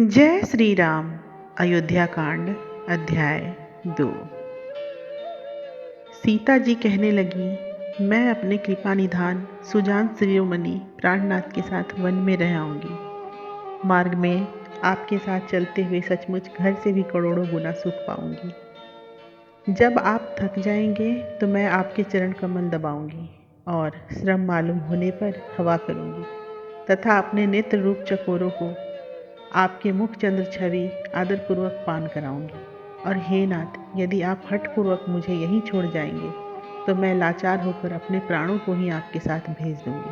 जय श्री राम। अयोध्या कांड अध्याय 2। सीता जी कहने लगी, मैं अपने कृपा निधान सुजान शिरोमणि प्राणनाथ के साथ वन में रह आऊंगी। मार्ग में आपके साथ चलते हुए सचमुच घर से भी करोड़ों गुना सुख पाऊंगी। जब आप थक जाएंगे तो मैं आपके चरण कमल दबाऊंगी और श्रम मालूम होने पर हवा करूंगी तथा अपने नेत्र रूप चकोरों को आपके मुख चंद्र छवि आदरपूर्वक पान कराऊंगी। और हे नाथ, यदि आप हठपूर्वक मुझे यहीं छोड़ जाएंगे तो मैं लाचार होकर अपने प्राणों को ही आपके साथ भेज दूंगी,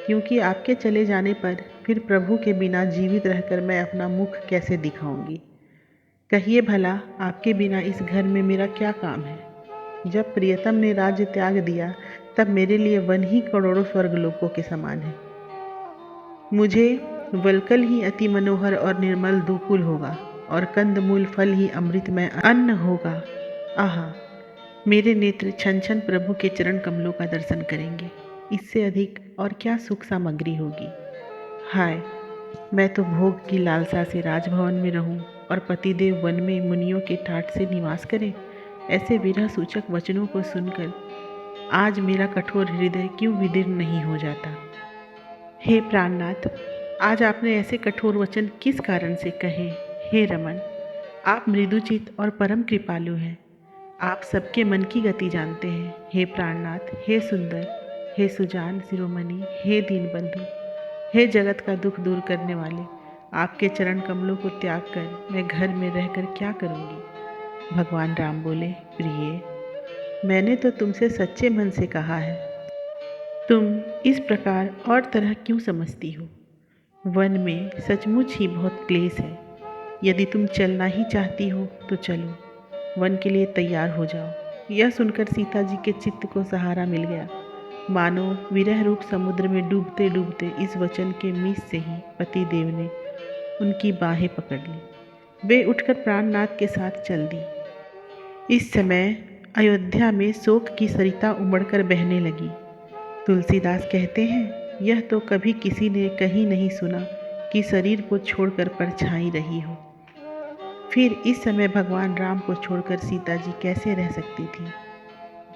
क्योंकि आपके चले जाने पर फिर प्रभु के बिना जीवित रहकर मैं अपना मुख कैसे दिखाऊंगी। कहिए भला, आपके बिना इस घर में मेरा क्या काम है। जब प्रियतम ने राज्य त्याग दिया तब मेरे लिए वन ही करोड़ों स्वर्गलोकों के समान है। मुझे वलकल ही अति मनोहर और निर्मल दुकुल होगा और कंदमूल फल ही अमृतमय अन्न होगा। आहा, मेरे नेत्र छन छन प्रभु के चरण कमलों का दर्शन करेंगे। इससे अधिक और क्या सुख सामग्री होगी। हाय, मैं तो भोग की लालसा से राजभवन में रहूं और पतिदेव वन में मुनियों के ठाट से निवास करें। ऐसे विरह सूचक वचनों को सुनकर आज मेरा कठोर हृदय क्यों विदीर्ण नहीं हो जाता। हे प्राणनाथ, आज आपने ऐसे कठोर वचन किस कारण से कहे। हे रमन, आप मृदुचित और परम कृपालु हैं। आप सबके मन की गति जानते हैं। हे प्राणनाथ, हे सुंदर, हे सुजान शिरोमणि, हे दीनबंधु, हे जगत का दुख दूर करने वाले, आपके चरण कमलों को त्याग कर मैं घर में रहकर क्या करूँगी। भगवान राम बोले, प्रिय, मैंने तो तुमसे सच्चे मन से कहा है, तुम इस प्रकार और तरह क्यों समझती हो। वन में सचमुच ही बहुत क्लेश है। यदि तुम चलना ही चाहती हो तो चलो, वन के लिए तैयार हो जाओ। यह सुनकर सीता जी के चित्त को सहारा मिल गया। मानो विरह रूप समुद्र में डूबते डूबते इस वचन के मिस से ही पति देव ने उनकी बाहें पकड़ ली। वे उठकर प्राणनाथ के साथ चल दी। इस समय अयोध्या में शोक की सरिता उमड़कर बहने लगी। तुलसीदास कहते हैं, यह तो कभी किसी ने कहीं नहीं सुना कि शरीर को छोड़कर परछाई रही हो। फिर इस समय भगवान राम को छोड़कर सीता जी कैसे रह सकती थी।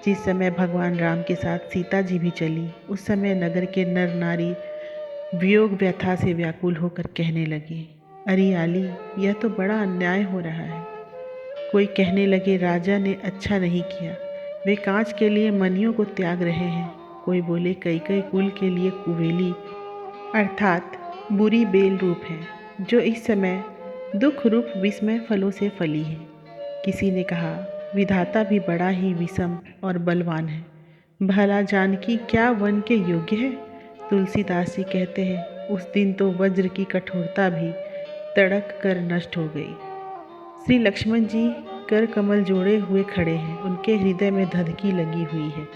जिस समय भगवान राम के साथ सीता जी भी चली, उस समय नगर के नर नारी वियोग व्यथा से व्याकुल होकर कहने लगे, अरे आली, यह तो बड़ा अन्याय हो रहा है। कोई कहने लगे, राजा ने अच्छा नहीं किया, वे कांच के लिए मनियों को त्याग रहे हैं। कोई बोले, कई कुल के लिए कुवेली अर्थात बुरी बेल रूप है, जो इस समय दुख रूप विस्मय फलों से फली है। किसी ने कहा, विधाता भी बड़ा ही विषम और बलवान है, भला जानकी क्या वन के योग्य है। तुलसीदास जी कहते हैं, उस दिन तो वज्र की कठोरता भी तड़क कर नष्ट हो गई। श्री लक्ष्मण जी कर कमल जोड़े हुए खड़े हैं, उनके हृदय में धधकी लगी हुई है।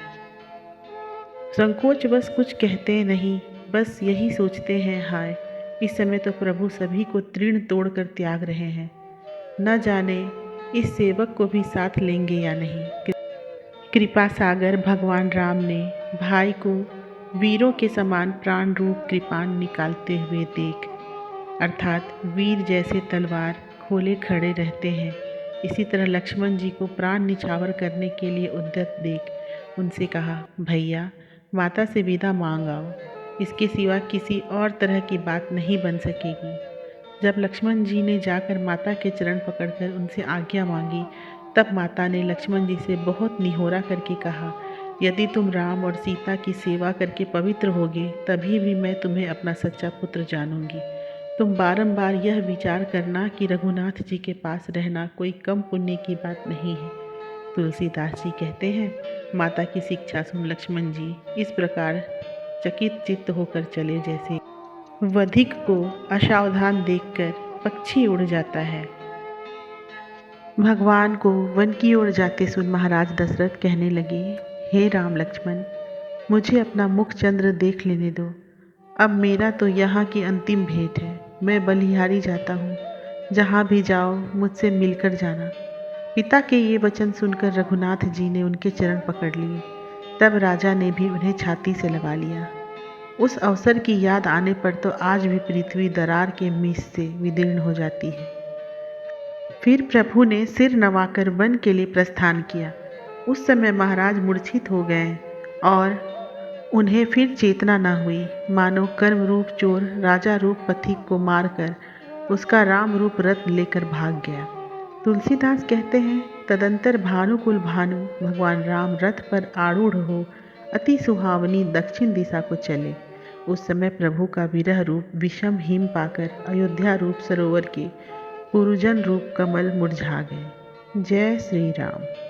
संकोच बस कुछ कहते नहीं, बस यही सोचते हैं, हाय, इस समय तो प्रभु सभी को तृण तोड़कर त्याग रहे हैं। न जाने इस सेवक को भी साथ लेंगे या नहीं। कृपा सागर भगवान राम ने भाई को वीरों के समान प्राण रूप कृपाण निकालते हुए देख, अर्थात वीर जैसे तलवार खोले खड़े रहते हैं, इसी तरह लक्ष्मण जी को प्राण निछावर करने के लिए उद्यत देख उनसे कहा, भैया, माता से विदा मांग आओ। इसके सिवा किसी और तरह की बात नहीं बन सकेगी। जब लक्ष्मण जी ने जाकर माता के चरण पकड़कर उनसे आज्ञा मांगी, तब माता ने लक्ष्मण जी से बहुत निहोरा करके कहा, यदि तुम राम और सीता की सेवा करके पवित्र होगे, तभी भी मैं तुम्हें अपना सच्चा पुत्र जानूंगी। तुम बारंबार यह विचार करना कि रघुनाथ जी के पास रहना कोई कम पुण्य की बात नहीं है। तुलसीदास जी कहते हैं, माता की शिक्षा सुन लक्ष्मण जी इस प्रकार चकित चित्त होकर चले, जैसे वधिक को असावधान देखकर पक्षी उड़ जाता है। भगवान को वन की ओर जाते सुन महाराज दशरथ कहने लगे, हे राम लक्ष्मण, मुझे अपना मुख चंद्र देख लेने दो। अब मेरा तो यहाँ की अंतिम भेंट है। मैं बलिहारी जाता हूँ, जहाँ भी जाओ मुझसे मिलकर जाना। पिता के ये वचन सुनकर रघुनाथ जी ने उनके चरण पकड़ लिए। तब राजा ने भी उन्हें छाती से लगा लिया। उस अवसर की याद आने पर तो आज भी पृथ्वी दरार के मीस से विदीर्ण हो जाती है। फिर प्रभु ने सिर नवाकर वन के लिए प्रस्थान किया। उस समय महाराज मूर्छित हो गए और उन्हें फिर चेतना न हुई, मानो कर्म रूप चोर राजा रूप पथिक को मारकर उसका राम रूप रथ लेकर भाग गया। तुलसीदास कहते हैं, तदंतर भानुकुल भानु भगवान राम रथ पर आरूढ़ हो अति सुहावनी दक्षिण दिशा को चले। उस समय प्रभु का विरह रूप विषम हिम पाकर अयोध्या रूप सरोवर के पुरुजन रूप कमल मुरझा गए। जय श्री राम।